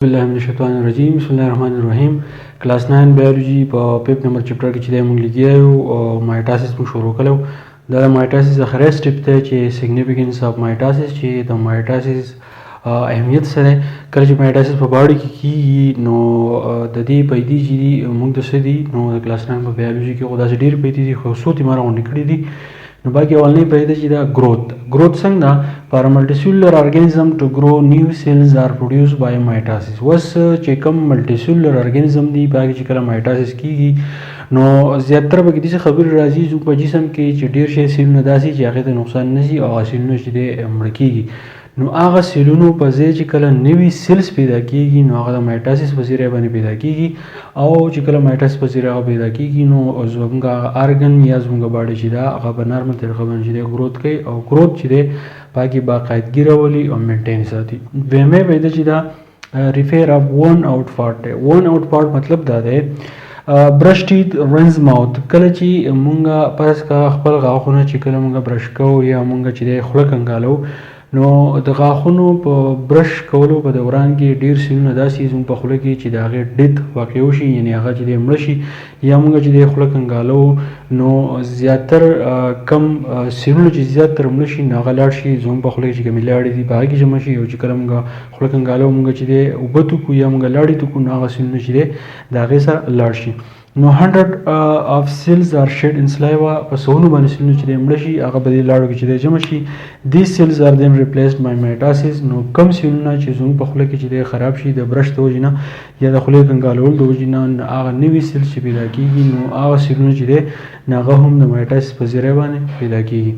بسم الله من الشیطان الرجیم بسم الله الرحمن الرحیم کلاس 9 بایولوژي په پیپ نمبر چپټر کې چې د موږ لګیو او مایټاسیس موږ شروع کړو دا مایټاسیس د خره سټپ ته چې سیګنیفیکنس اف مایټاسیس چې د مایټاسیس اهمیت سره کله چې مایټاسیس په باډي کې کیږي نو د دې پیدې چې موږ د سدي نو د کلاس 9 په بایولوژي کې خو دا ډېر پیدې دي خو څو تیمار غونډې کړې دي نو باقي اولنی پیدا چې دا growth څنګه for a multicellular organism to grow new cells are produced by mitosis وس چې کوم multicellular organism دی باقي چې کله mitosis کیږي نو زیاتره به دې خبر راځي چې په جسم کې چې ډیر شي سیلونه داسي چې هغه ته نقصان نشي او سیلونه چې د مړ کیږي نو هغه سیلونو په ځای چې کله نوي سیلز پیدا کیږي نو هغه د مایټاسیس په ذریعه باندې پیدا کیږي او چې کله مایټاسیس په ذریعه پیدا کیږي نو زموږ ارګن یا زموږ باډي چې دا هغه په نارمل طریقه باندې د گروث کوي او گروث چې دی باقي باقاعدګي راولي او مینټین ساتي ومه پیدا چې دا ریفیر اف ون اوټ پارت مطلب دا دی برش ټیت رنز ماوث کله چې مونږه پس کا خپل غاښونه چې کله مونږه برش کوو یا مونږه چې د خوله کنګالو نو د غاښونو په برش کولو په دوران کې ډیر سیلونه داسې زموږ په خوله کې چې د هغې ډیت واقع وشي یعنې هغه چې د مړه شي یا موږ چې د خوله کنګالو نو زیاتر کم سیلونه چې زیاتر مړه شي نو هغه لاړ شي زموږ په خوله کې چې کومې لاړې دي په هغه کې جمع شي او چې کله موږ خوله کنګالو موږ چې د اوبه توکو یا موږ لاړې توکو نو هغه سیلونه چې دی د هغې سره لاړ شي نو 100 of cells are shed in saliva په سونو باندې سیلونه چې د مړه شي هغه به د لاړو کې چې د جمع شي these cells are then replaced by mitosis نو کم سیلونه چې زموږ په خوله کې چې د خراب شي د برش د وجې نه یا د خولې کنګالول د وجې نه هغه نوي سیل چې پیدا کیږي نو هغه سیلونه چې دی هغه هم د مایټاسیس په ذریعه باندې پیدا کیږي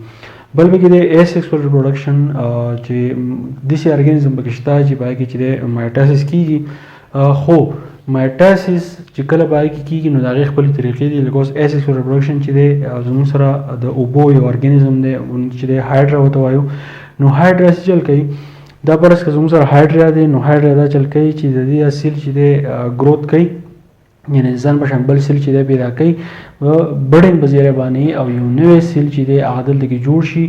بل پکې د asexual reproduction چې داسې ارګانیزم پکې شته چې باقي چې د مایټاسیس کیږي خو مایټاسیس چې کله باقي کیږي نو د هغې خپلې طریقې دي لکه اوس asexual reproduction چې دی زموږ سره د اوبو یو ارګانیزم دی چې دی هایډرا ورته وایو نو هایډرا څه چل کوي دا برس که زموږ سره هایډرا دی نو هایډرا دا چل کوي چې د دې سیل چې دی گروث کوي یعنې ځان په شان بل سیل چې دی پیدا کوي بډینګ په ذریعه باندې او یو نوی سیل چې دی هغه دلته کې جوړ شي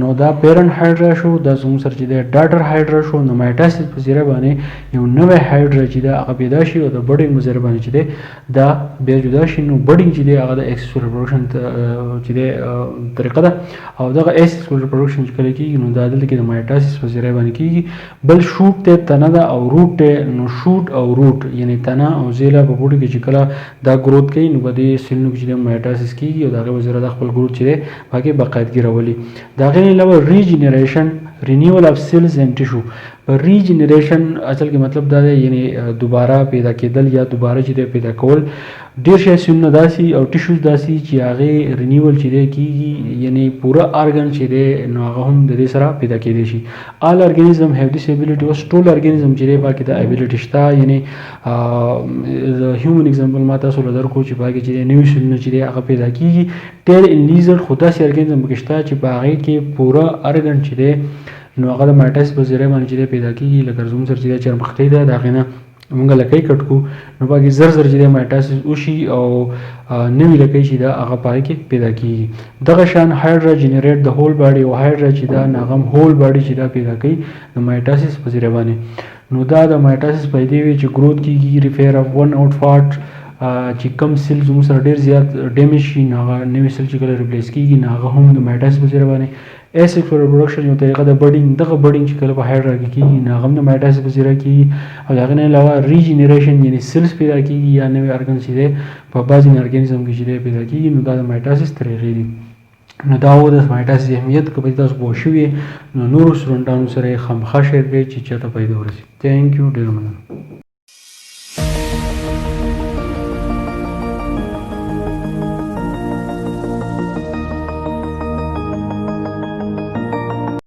نو دا پیرنټ هایډرا شو دا زموږ سره چې دی ډاټر هایډرا شو نو مایټاسیس په ذریعه باندې یو نوی هایډرا چې دی هغه پیدا شي او د بډینګ په ذریعه باندې چې دی دا بیا جدا شي نو بډینګ چې دی هغه د asexual reproduction چې دی طریقه ده او دغه asexual reproduction چې کله کېږي نو دا دلته کې د مایټاسیس په ذریعه باندې کېږي بل شوټ ته تنه ده او روټ ته نو شوټ او روټ یعنې تنه او زیله په بوټي کې چې کله دا گروث کوي نو په دې سیلونو کې چې مایټاسیس کیږي او د هغې په ذریعه د خپل گروث چې دی باقي باقاعدګي راولي د هغې نه علاوه ریجنریشن رینیول اف سیلز اینڈ ټیشو په ریجنریشن اصل کې مطلب دا دی یعنې دوباره پیدا کېدل یا دوباره چې دی پیدا کول ډېر شی سیلونه داسې او ټیشوز داسې چې هغې رینیول چې دی کیږي یعنې پوره ارګن چې دی نو هغه هم د دې سره پیدا کېدی شي آل ارګانیزم هیو دیس ایبیلیټي اوس ټول ارګانیزم چې دی باقي د ایبیلیټي شته یعنې د هیومن اگزامپل ما تاسو له درکړو چې باقي چې دی نوي سیلونه چې دی هغه پیدا کېږي ټیل ان لیزرډ خو داسې ارګانیزم پکې شته چې په هغې کې پوره ارګن چې دی نو هغه د مایټاسیس په ذریعه باندې چې دی پیدا کېږي لکه زموږ سره چې دی چرمختۍ ده د هغې نه مونږ لکۍ کټ کړو نو باقي زر چې دی مایټاسیس وشي او نوي لکۍ چې ده هغه په هغې کې پیدا کېږي دغه شان هایډرا جنریټ د هول باډي او هایډرا چې ده نو هغه هم هول باډي چې دا پیدا کوي د مایټاسیس په ذریعه باندې نو دا د مایټاسیس پیدې وي چې گروث کېږي ریفیر اف ون آوټ پارټ چې کم سیل زموږ سره ډېر زیات ډیمیج شي نو هغه نوي سیل چې کله ریپلیس کېږي نو هغه هم د مایټاسیس په ذریعه باندې asexual reproduction یو طریقه د بډینګ دغه بډینګ چې کله په هایډرا کې کېږي نو هغه هم د مایټاسیس په ذریعه کېږي او د هغې نه علاوه ریجنریشن یعنې سیلز پیدا کېږي یا نوي ارګن چې دی په بعضې ارګانیزم کې چې دی پیدا کېږي نو دا د مایټاسیس طریقې دي نو دا و د مایټاسیس اهمیت که په تاسو پوه شوي نو نورو سټوډنټانو سره یې خامخا شیر کړئ چې چاته فایده ورسي تھینک یو ډېر مننه